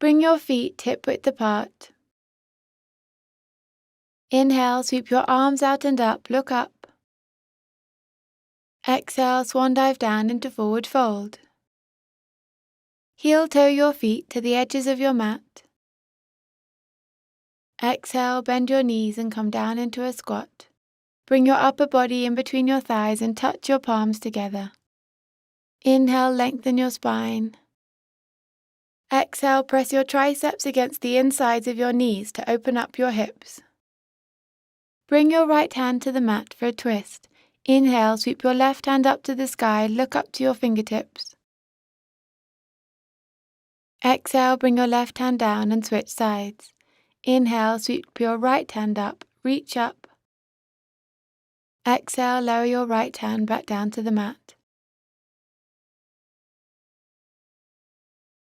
Bring your feet hip-width apart. Inhale, sweep your arms out and up, look up. Exhale, swan dive down into forward fold. Heel toe your feet to the edges of your mat. Exhale, bend your knees and come down into a squat. Bring your upper body in between your thighs and touch your palms together. Inhale, lengthen your spine. Exhale, press your triceps against the insides of your knees to open up your hips. Bring your right hand to the mat for a twist. Inhale, sweep your left hand up to the sky, look up to your fingertips. Exhale, bring your left hand down and switch sides. Inhale, sweep your right hand up, reach up. Exhale, lower your right hand back down to the mat.